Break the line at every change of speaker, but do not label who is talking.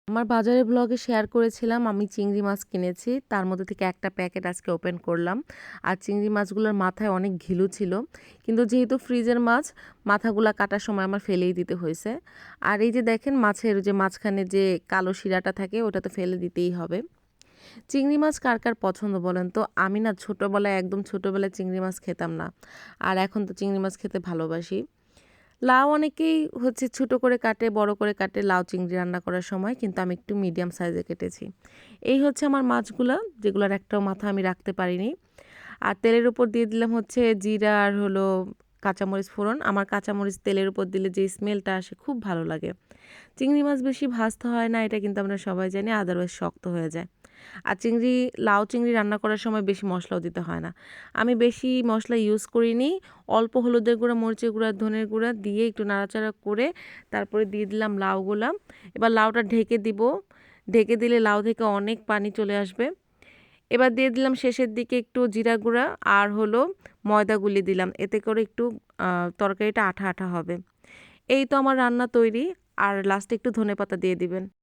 আমার বাজারের ব্লগে শেয়ার করেছিলাম আমি চিংড়ি মাছ কিনেছি, তার মধ্যে থেকে একটা প্যাকেট আজকে ওপেন করলাম। আর চিংড়ি মাছগুলোর মাথায় অনেক ঘিলু ছিল, কিন্তু যেহেতু ফ্রিজের মাছ, মাথাগুলা কাটার সময় আমার ফেলেই দিতে হয়েছে। আর এই যে দেখেন, মাছের যে মাঝখানে যে কালো শিরাটা থাকে ওটা তো ফেলে দিতেই হবে। চিংড়ি মাছ কার কার পছন্দ বলেন তো? আমি না ছোটোবেলায়, একদম ছোটোবেলায় চিংড়ি মাছ খেতাম না, আর এখন তো চিংড়ি মাছ খেতে ভালোবাসি। লাউ অনেকেই ছোট করে কাটে, বড় করে কাটে লাউ চিংড়ি রান্না করার সময়, কিন্তু আমি একটু মিডিয়াম সাইজে কেটেছি। এই আমার মাছগুলা, যেগুলোর একটাও মাথা আমি রাখতে পারিনি। আর তেলের উপর দিয়ে দিলাম জিরা আর কাঁচামরিচ ফোড়ন। আমার কাঁচামরিচ তেলের উপর দিলে যে স্মেলটা আসে খুব ভালো লাগে। চিংড়ি মাছ বেশি ভাজতে হয় না, এটা কিন্তু আমরা সবাই জানি, আদারওয়াইজ শক্ত হয়ে যায়। আর লাউ চিংড়ি রান্না করার সময় বেশি মশলাও দিতে হয় না। আমি বেশি মশলা ইউজ করিনি, অল্প হলুদের গুঁড়া, মরিচের গুঁড়া, ধনের গুঁড়া দিয়ে একটু নাড়াচাড়া করে তারপরে দিয়ে দিলাম লাউগুলা। এবার লাউটা ঢেকে দিব, ঢেকে দিলে লাউ থেকে অনেক পানি চলে আসবে। এবার দিয়ে দিলাম শেষের দিকে একটু জিরা গুঁড়া আর ময়দা গুলি দিলাম, এতে করে একটু তরকারিটা আঠা আঠা হবে। এই তো আমার রান্না তৈরি। আর লাস্টে একটু ধনেপাতা দিয়ে দিবেন।